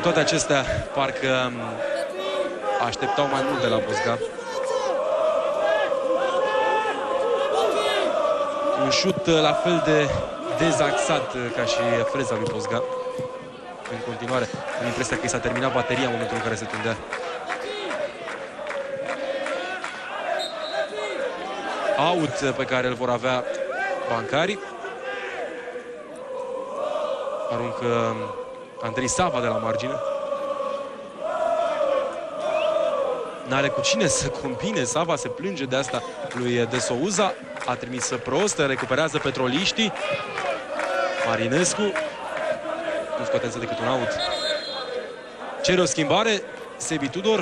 Toate acestea parcă așteptau mai mult de la Bozga. Un șut la fel de dezaxat ca și freza lui Bozga. În continuare, am impresia că i s-a terminat bateria în momentul în care se tundea. Out pe care îl vor avea bancarii. Aruncă Andrei Sava de la margine. N-are cu cine să combine. Sava se plânge de asta lui De Souza. A trimis prost, recuperează petroliștii. Marinescu. Nu scoate însă decât un out. Cere o schimbare Sebi Tudor.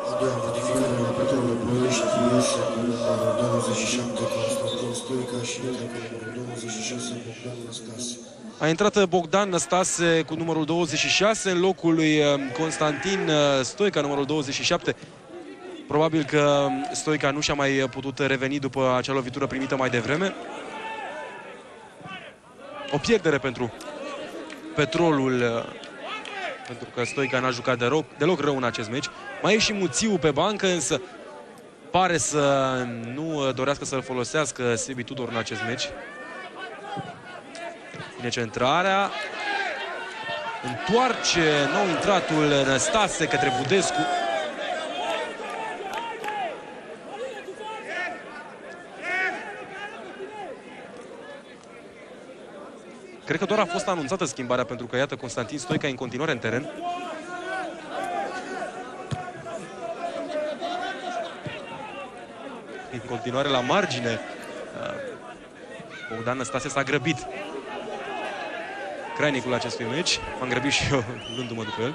A doua modificare la Petrolul Ploiești iese cu numărul 27 Constantin Stoica și intră cu numărul 26 Bogdan Năstase. A intrat Bogdan Năstase cu numărul 26 în locul lui Constantin Stoica, numărul 27. Probabil că Stoica nu și-a mai putut reveni după acea lovitură primită mai devreme. O pierdere pentru Petrolul, pentru că Stoica n-a jucat deloc rău în acest meci. Mai e și Muțiu pe bancă, însă pare să nu dorească să-l folosească Sebi Tudor în acest meci. Vine centrarea. Întoarce nou intratul Năstase către Budescu. Cred că doar a fost anunțată schimbarea, pentru că, iată, Constantin Stoica în continuare în teren. În continuare la margine. Bogdan Năstase s-a grăbit. Crainicul acestui meci. M-am grăbit și eu luându-mă după el.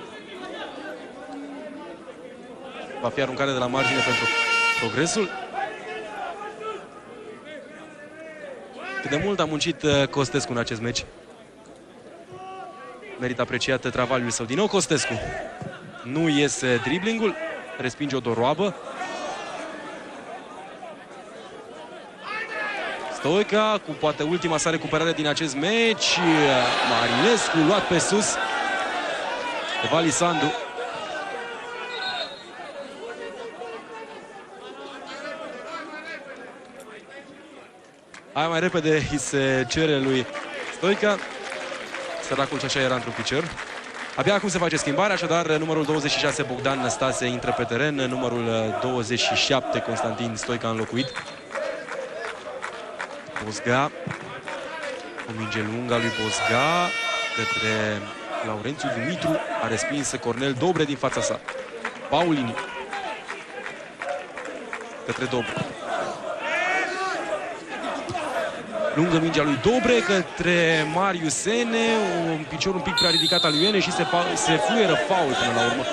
Va fi aruncare de la margine pentru Progresul. Cât de mult a muncit Costescu în acest meci. Merită apreciat travaliul său. Din nou Costescu. Nu iese driblingul. Respinge o doroabă. Stoica cu poate ultima sa recuperare din acest meci. Marinescu luat pe sus de Vali Sandu. Hai mai repede, îi se cere lui Stoica. Săracul și așa era într-un picior. Abia acum se face schimbarea, așadar numărul 26 Bogdan Năstase intră pe teren, numărul 27 Constantin Stoica înlocuit. Bozga. O minge lungă a lui Bozga către Laurențiu Dumitru. A respins Cornel Dobre din fața sa. Paulini către Dobre. Lungă mingea lui Dobre către Marius Sene. Un picior un pic prea ridicat al lui Ene și se fluieră faul până la urmă.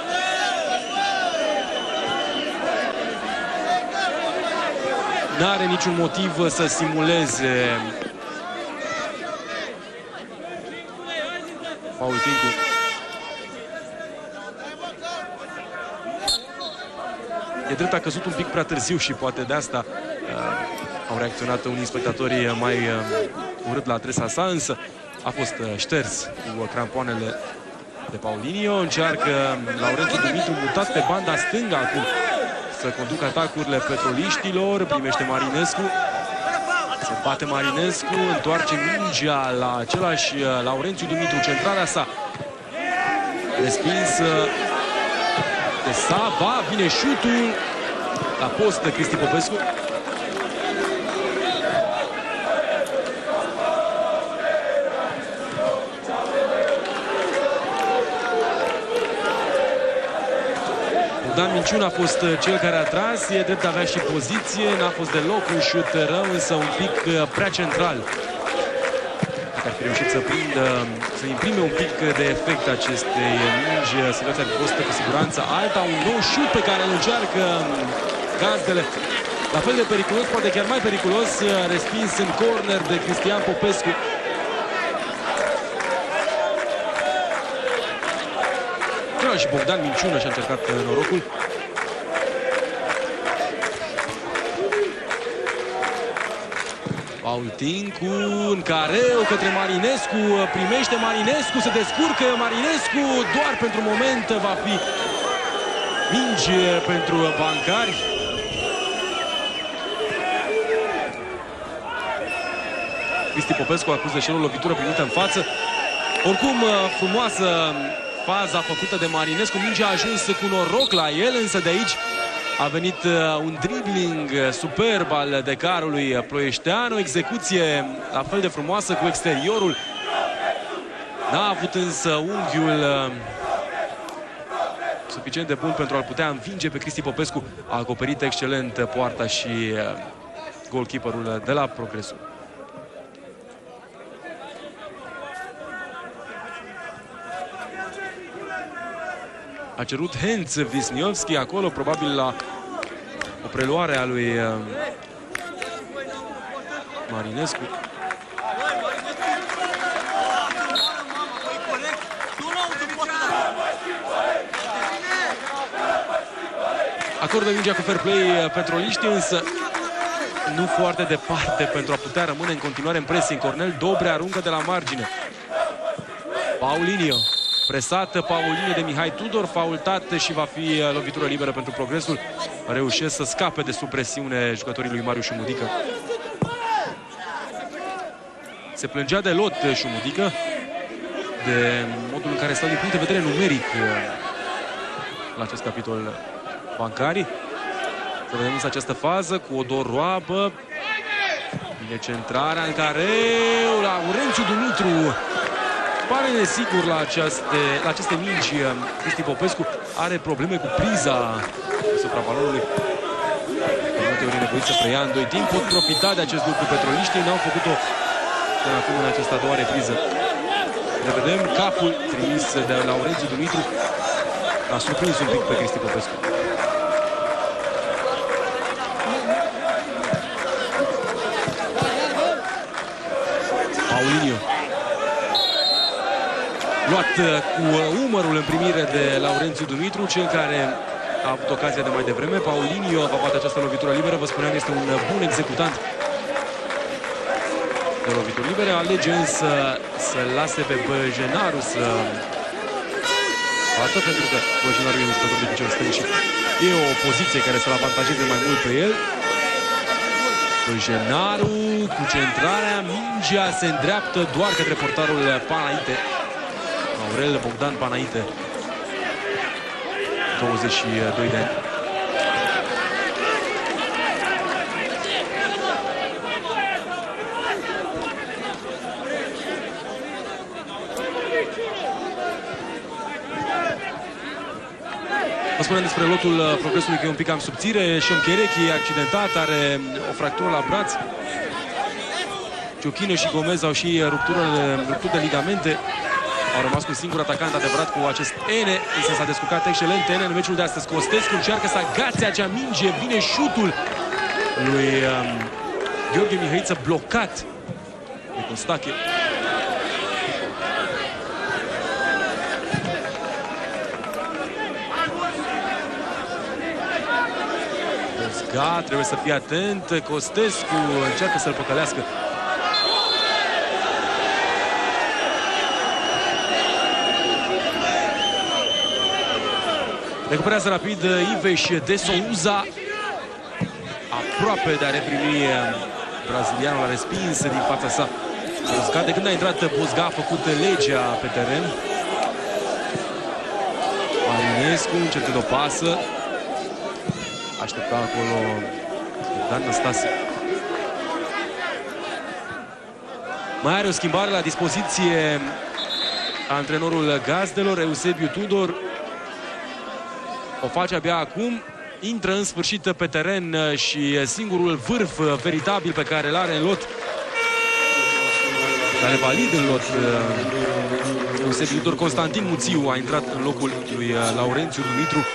N-are niciun motiv să simuleze faul Tincu. E drept, a căzut un pic prea târziu și poate de asta au reacționat unii spectatori mai urât la adresa sa, însă a fost șters cu crampoanele de Paulinio. Încearcă Laurențiu Dumitru, mutat pe banda stângă acum, să conducă atacurile petroliștilor. Primește Marinescu. Se bate Marinescu, întoarce mingea la același Laurențiu Dumitru. Centrarea sa respinsă de Sava. Vine șutul la post de Cristi Popescu. Dan Minciun a fost cel care a tras, e drept, avea și poziție, n-a fost deloc un șut rău, însă un pic prea central. Dacă ar fi reușit să imprime un pic de efect acestei mingi, situația ar fi fost cu siguranță alta. Un nou șut pe care îl încearcă gazdele, la fel de periculos, poate chiar mai periculos, respins în corner de Cristian Popescu. Și Bogdan Minciună și-a încercat norocul. Paul Tincu în careu către Marinescu, primește Marinescu, se descurcă Marinescu, doar pentru moment va fi minge pentru Bancari. Cristi Popescu acuză și el o lovitură primită în față. Oricum, frumoasă faza făcută de Marinescu, mingea a ajuns cu noroc la el, însă de aici a venit un dribbling superb al decarului ploieștean, o execuție la fel de frumoasă cu exteriorul. N-a avut însă unghiul suficient de bun pentru a-l putea învinge pe Cristi Popescu. A acoperit excelent poarta și goalkeeperul de la Progresul. A cerut Hens Wisniewski acolo, probabil la o preluare a lui Marinescu. Acordă mingea cu fair play petroliștii, însă nu foarte departe pentru a putea rămâne în continuare în pressing. Cornel Dobre aruncă de la margine. Paulinho. Presată Paulinho de Mihai Tudor, faultat și va fi lovitură liberă pentru Progresul. Reușesc să scape de sub presiune jucătorii lui Marius Șumudică. Se plângea de lot Șumudică de modul în care stau din punct de vedere numeric la acest capitol Bancari. Să vedem însă această fază cu Odor Roabă. Bine centrarea în care Laurențiu Dumitru pare nesigur la aceste mingi. Cristi Popescu are probleme cu priza asupra balonului. Multe ori e nevoit să preia în doi timp. Pot profita de acest lucru petroliștii. N-au făcut-o până acum în această a doua repriză. Ne vedem capul trimis de Laurențiu Dumitru. A surprins un pic pe Cristi Popescu. Paulinho. Luat cu umărul în primire de Laurențiu Dumitru, cel care a avut ocazia de mai devreme. Paulinho va bate această lovitură liberă. Vă spuneam, este un bun executant de lovituri libere. Alege însă să lase pe Băjenaru să bată, pentru că Băjenaru e un jucător de picior stâng și e o poziție care să-l avantajeze mai mult pe el. Băjenaru cu centrarea, mingea se îndreaptă doar către portarul Panaite. Aurel Bogdan Panaite, 22 de ani. Vă spunem despre lotul Progresului că e un pic cam subțire. Șomcherechi e accidentat, are o fractură la braț. Ciochină și Gomez au și rupturi de ligamente. Au rămas cu un singur atacant adevărat, cu acest Ene, însă s-a descurcat excelent Ene în meciul de astăzi. Costescu încearcă să agațe acea minge, vine șutul lui Gheorghe Mihăiță, blocat de Costache. Bozga trebuie să fie atent, Costescu încearcă să-l păcălească. Recuperează rapid Iveș de Souza. Aproape de a reprimi brazilianul, a respins din fața sa Bozga. De când a intrat Bozga a făcut legea pe teren. Marinescu încercând o pasă. Aștepta acolo Dan Năstase. Mai are o schimbare la dispoziție antrenorul gazdelor, Eusebiu Tudor. O face abia acum, intră în sfârșit pe teren și singurul vârf veritabil pe care îl are în lot, care valid în lot, Eusebiu Tudor. Constantin Muțiu a intrat în locul lui Laurențiu Dumitru.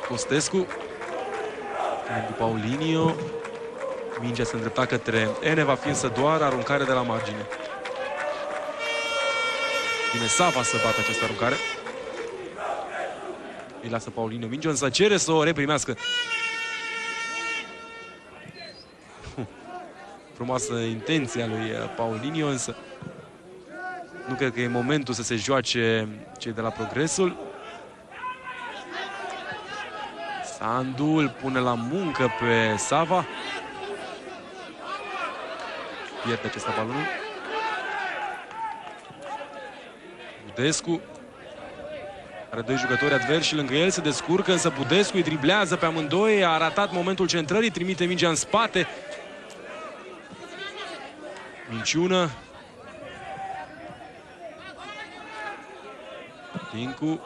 Costescu cu Paulinho. Mingea se îndrepta către Ene, va fi însă doar aruncare de la margine. Vine Sava să bată această aruncare. Îi lasă Paulinho mingea, însă cere să o reprimească. Frumoasă intenția lui Paulinho, însă nu cred că e momentul să se joace cei de la Progresul. Sandu îl pune la muncă pe Sava. Pierde acesta balonul. Budescu are doi jucători adversi și lângă el se descurcă, însă Budescu îi driblează pe amândoi. A ratat momentul centrării, trimite mingea în spate. Minciună. Tincu.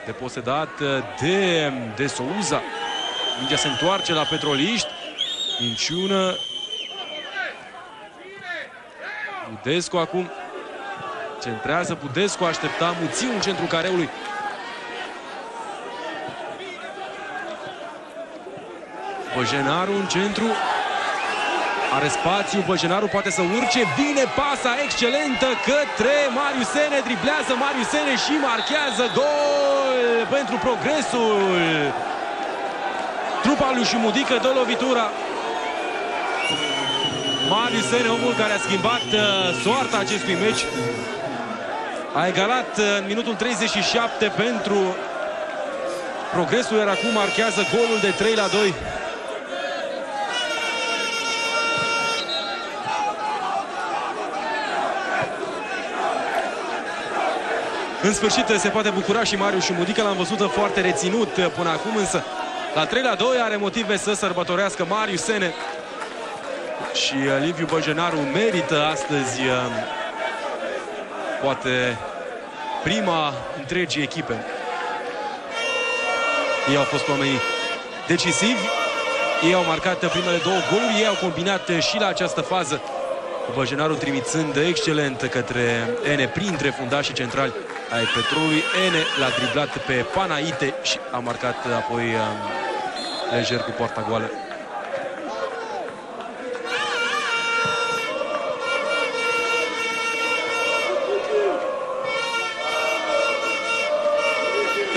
Deposedat de Souza. Mingea se întoarce la Petroliști. Minciună. Budescu acum. Centrează Budescu, aștepta Muțiu în centrul careului. Băjenaru în centru. Are spațiu, Băjenaru poate să urce. Vine pasa excelentă către Marius Sene. Driblează Marius Sene și marchează gol pentru Progresul. Trupa lui Șumudică dă lovitura. Marius Sene, omul care a schimbat soarta acestui meci. A egalat în minutul 37 pentru Progresul, iar acum marchează golul de 3-2. În sfârșit se poate bucura și Marius Șumudică, l-am văzut foarte reținut până acum, însă la 3-2 are motive să sărbătorească Marius Sene. Și Liviu Băjenaru merită astăzi poate prima întregii echipe. Ei au fost oamenii decisivi. Ei au marcat primele două goluri. Ei au combinat și la această fază, cu Băjenaru trimițând excelent către Ene printre fundașii centrali ai Petrolului. Ene l-a driblat pe Panaite și a marcat apoi lejer cu poarta goală.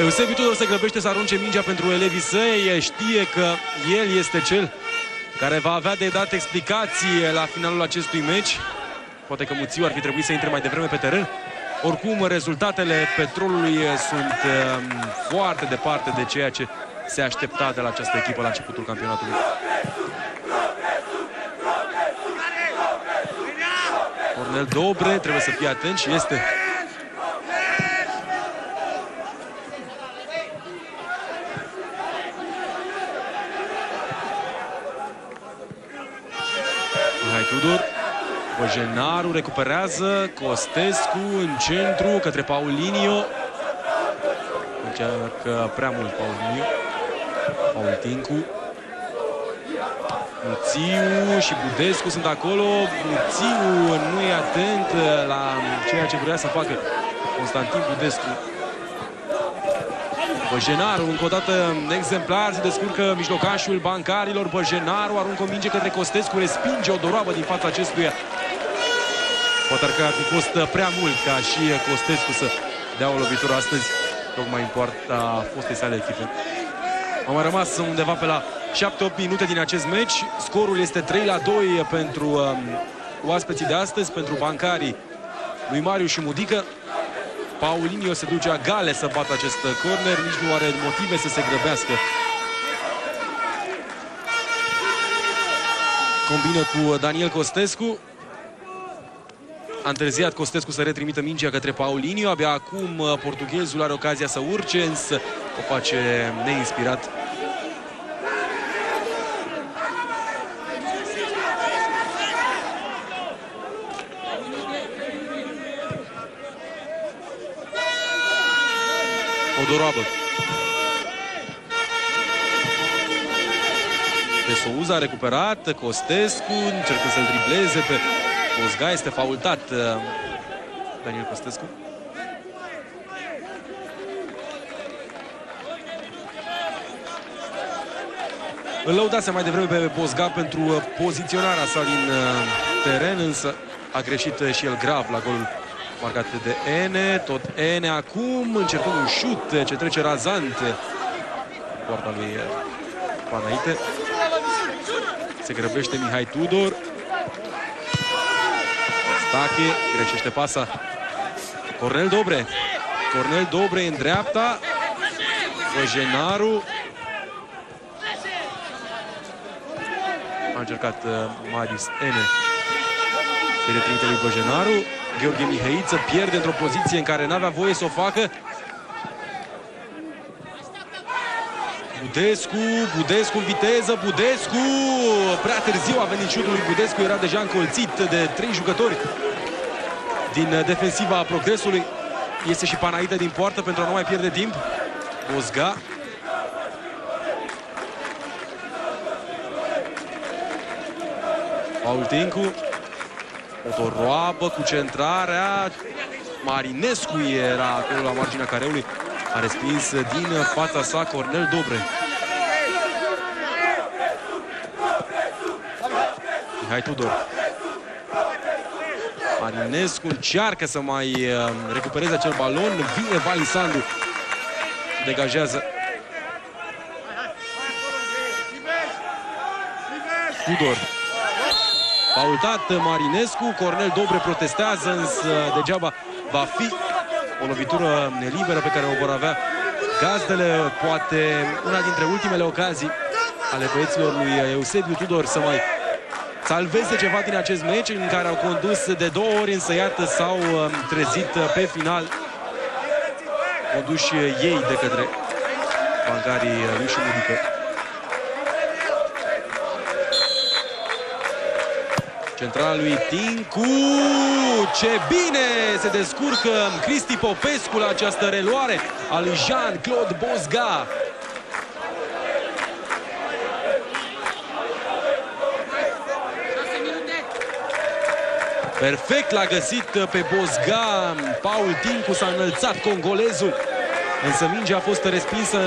Eusebiu Tudor se grăbește să arunce mingea pentru elevii săi. Știe că el este cel care va avea de dat explicații la finalul acestui meci. Poate că Muțiu ar fi trebuit să intre mai devreme pe teren. Oricum, rezultatele Petrolului sunt foarte departe de ceea ce se aștepta de la această echipă la începutul campionatului. Cornel Dobre trebuie să fie atent și este. Tudor. Băjenaru recuperează. Costescu în centru către Paulinho. Încearcă prea mult Paulinho. Paul Tincu. Muțiu și Budescu sunt acolo. Muțiu nu e atent la ceea ce vrea să facă Constantin Budescu. Băjenaru, încă o dată exemplar, se descurcă mijlocașul bancarilor. Băjenaru aruncă o minge către Costescu, respinge o doroabă din fața acestuia. Poate că ar fi fost prea mult ca și Costescu să dea o lovitură astăzi, tocmai în poarta fostei sale echipe. Au mai rămas undeva pe la 7-8 minute din acest meci. Scorul este 3-2 pentru oaspeții de astăzi, pentru bancarii lui Marius Șumudică. Paulinho se duce a gale să bată acest corner, nici nu are motive să se grăbească. Combină cu Daniel Costescu. A întârziat Costescu să retrimită mingea către Paulinho. Abia acum portughezul are ocazia să urce, însă o face neinspirat. O doroabă. De Souza a recuperat. Costescu încercă să-l dribleze pe Bozga. Este faultat Daniel Costescu. Îl lăudase mai devreme pe Bozga pentru poziționarea sa din teren, însă a greșit și el grav la golul marcat de Ene, tot Ene acum, încercând un șut ce trece razant poarta lui Panaite. Se grăbește Mihai Tudor. Stache, greșește pasa. Cornel Dobre. Cornel Dobre în dreapta. Băjenaru. A încercat Marius Ene. Se retrimite lui Băjenaru. Gheorghe Mihăiță pierde într-o poziție în care n-avea voie să o facă. Budescu în viteză, Budescu! Prea târziu a venit șutul lui Budescu, era deja încolțit de 3 jucători din defensiva Progresului. Este și Panaite din poartă pentru a nu mai pierde timp. Bozga. Paul Tincu. Totoroabă cu centrarea. Marinescu era acolo la marginea careului. A respins din fața sa Cornel Dobre. Mihai Tudor. Marinescu încearcă să mai recupereze acel balon. Vine Vali Sandu. Degajează. Tudor. Faultat Marinescu. Cornel Dobre protestează, însă degeaba va fi o lovitură liberă pe care o vor avea gazdele. Poate una dintre ultimele ocazii ale băieților lui Eusebiu Tudor să mai salveze ceva din acest meci în care au condus de 2 ori, însă iată s-au trezit pe final, conduși ei de către bancarii lui Șumudică. Centrala lui Tincu. Ce bine se descurcă Cristi Popescu la această reluare a lui Jean-Claude Bozga. Perfect l-a găsit pe Bozga. Paul Tincu, s-a înălțat congolezul, însă mingea a fost respinsă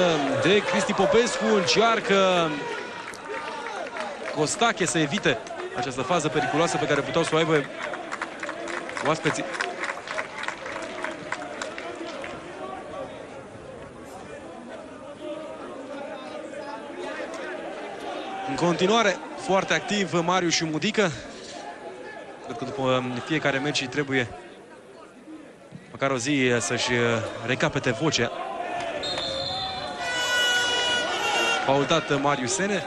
de Cristi Popescu. Încearcă Costache să evite această fază periculoasă pe care puteau să o aibă oaspeții. În continuare, foarte activ Marius Șumudică. Cred că după fiecare meci trebuie măcar o zi să-și recapete vocea. Faultat Marius Ene.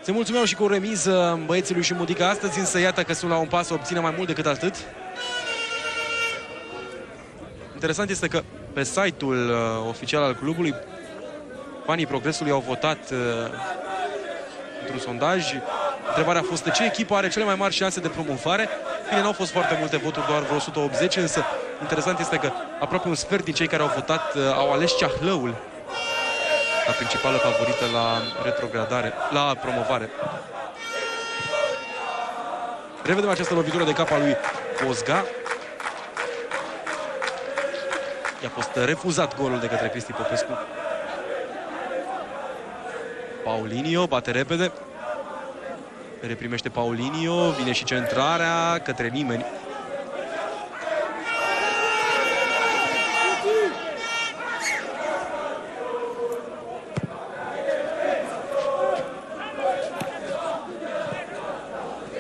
Se mulțumeau și cu o remiză băieții lui Șumudică astăzi, însă iată că sunt la un pas să obțină mai mult decât atât. Interesant este că pe site-ul oficial al clubului fanii Progresului au votat într-un sondaj. Întrebarea a fost ce echipă are cele mai mari șanse de promovare. Bine, n-au fost foarte multe voturi, doar vreo 180, însă interesant este că aproape un sfert din cei care au votat au ales Ceahlăul ca principală favorită la retrogradare, la promovare. Revedem această lovitură de cap a lui Bozga. I-a fost refuzat golul de către Cristi Popescu. Paulinho bate repede. Reprimește Paulinho. Vine și centrarea către nimeni.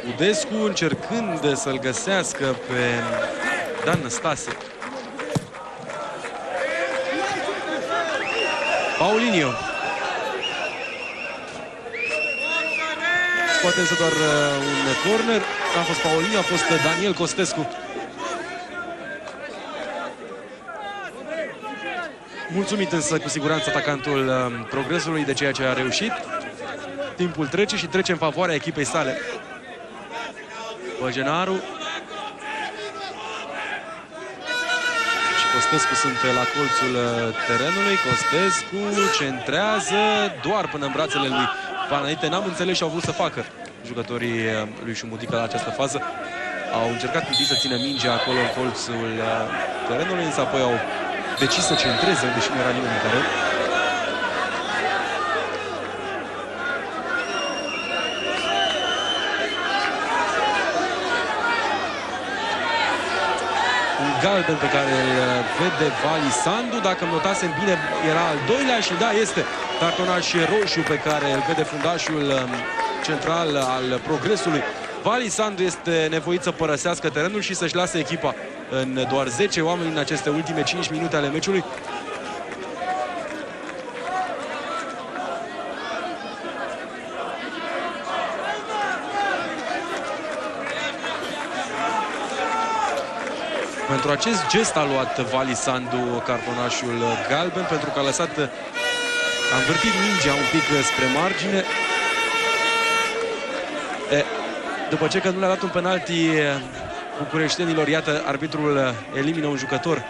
Budescu încercând să-l găsească pe Dan Năstase. Paulinho. Poate însă doar un corner. A fost Paulinho, a fost Daniel Costescu. Mulțumit însă cu siguranță atacantul Progresului de ceea ce a reușit. Timpul trece și trece în favoarea echipei sale. Băjenaru și Costescu sunt la colțul terenului. Costescu centrează doar până în brațele lui Panaite. N-am înțeles și au vrut să facă jucătorii lui Șumudică la această fază. Au încercat întâi să țină mingea acolo în colțul terenului, însă apoi au decis să centreze, deși nu era nimeni în teren. galben pe care îl vede Vali Sandu. Dacă îmi notasem bine, era al doilea și da, este cartonaș roșu pe care îl vede fundașul central al Progresului. Vali Sandu este nevoit să părăsească terenul și să-și lase echipa în doar 10 oameni în aceste ultime 5 minute ale meciului. Pentru acest gest a luat Vali Sandu cartonașul galben, pentru că a lăsat, a învârtit mingea un pic spre margine. După ce că nu le-a dat un penalti bucureștenilor, iată, arbitrul elimină un jucător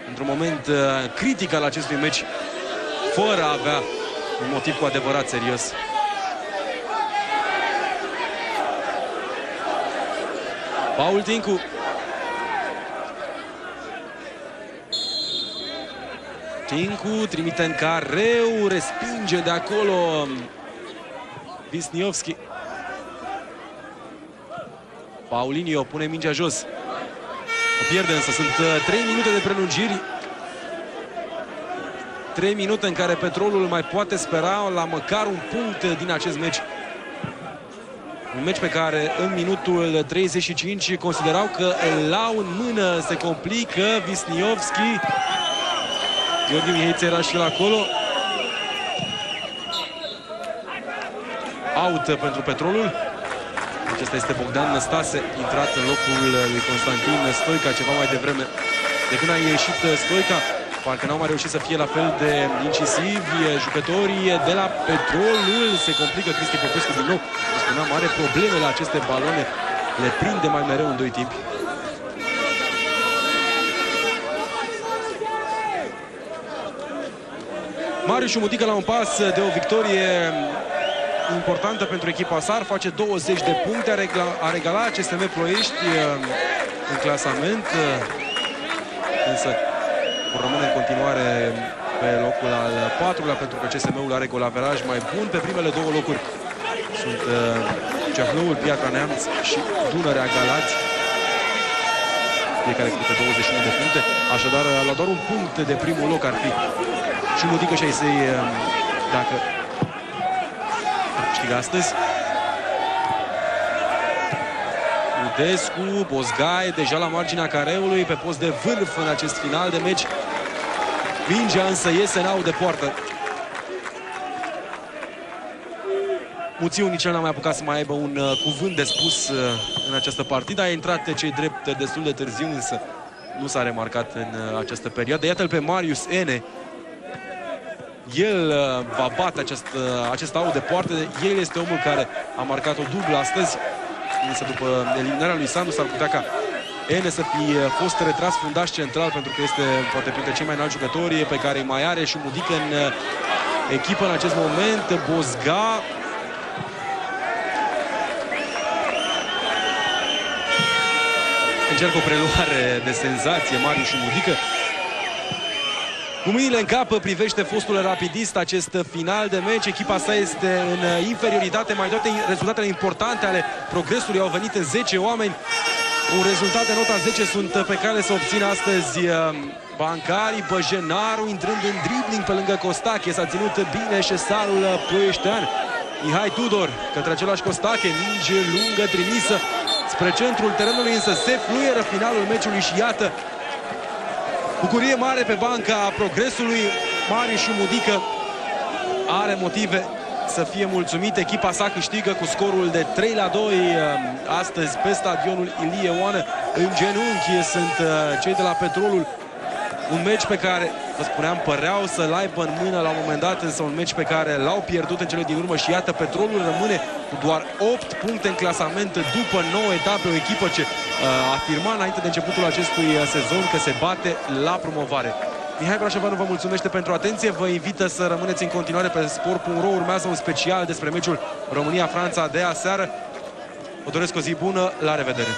într-un moment critic al acestui meci, fără a avea un motiv cu adevărat serios. Paul Tincu. Tincu trimite în careu, respinge de acolo Wisniewski. Paulinho pune mingea jos. O pierde, însă sunt 3 minute de prelungiri. 3 minute în care Petrolul mai poate spera la măcar un punct din acest meci. Un meci pe care în minutul 35 considerau că l-au în mână, se complică. Wisniewski. Gheorghe Mihaiță era și el acolo. Out pentru Petrolul. Acesta este Bogdan Năstase, intrat în locul lui Constantin Stoica ceva mai devreme. De când a ieșit Stoica, parcă n-au mai reușit să fie la fel de incisivi jucătorii de la Petrolul. Se complică Cristi Popescu din nou. Spuneam, are probleme la aceste balone. Le prinde mai mereu în doi timpi. Marius Șumudică la un pas de o victorie importantă pentru echipa sa, ar face 20 de puncte, a regalat CSM Ploiești în clasament, însă rămâne în continuare pe locul al 4-lea, pentru că CSM-ul are golaveraj mai bun. Pe primele două locuri sunt Ceahlăul, Piatra Neamț și Dunărea Galați, fiecare cu 21 de puncte, așadar la doar un punct de primul loc ar fi Șumudică și ai săi, dacă câștigă astăzi. Udescu, Bozgai, deja la marginea careului, pe post de vârf în acest final de meci. Mingea însă iese în aut de poartă. Muțiu nici el n-a mai apucat să mai aibă un cuvânt de spus în această partidă. A intrat cei drept destul de târziu, însă nu s-a remarcat în această perioadă. Iată-l pe Marius Ene. El va bate acest aut de poartă. El este omul care a marcat o dublă astăzi. Însă după eliminarea lui Sandu s-ar putea ca Ene să fi fost retras fundaș central, pentru că este poate printre cei mai înalți jucători pe care îi mai are Șumudică în echipă în acest moment. Bozga. Încearcă o preluare de senzație Marius Șumudică. Cu mâinile în cap privește fostul Rapidist acest final de meci. Echipa sa este în inferioritate. Mai toate rezultatele importante ale Progresului au venit în 10 oameni. Un rezultat de nota 10 sunt pe care să obțină astăzi bancarii. Băjenaru intrând în dribbling pe lângă Costache. S-a ținut bine șesarul ploieștean. Mihai Tudor către același Costache. Minge lungă trimisă spre centrul terenului, însă se fluieră finalul meciului și iată, bucurie mare pe banca Progresului. Marius Șumudică are motive să fie mulțumit. Echipa sa câștigă cu scorul de 3-2 astăzi pe stadionul Ilie Oană. În genunchi sunt cei de la Petrolul. Un meci pe care, vă spuneam, păreau să-l aibă în mână la un moment dat, însă un meci pe care l-au pierdut în cele din urmă și iată, Petrolul rămâne cu doar 8 puncte în clasament după 9 etape, o echipă ce afirma înainte de începutul acestui sezon că se bate la promovare. Mihai Brașovanu vă mulțumește pentru atenție, vă invită să rămâneți în continuare pe sport.ro, urmează un special despre meciul România-Franța de aseară. Vă doresc o zi bună, la revedere!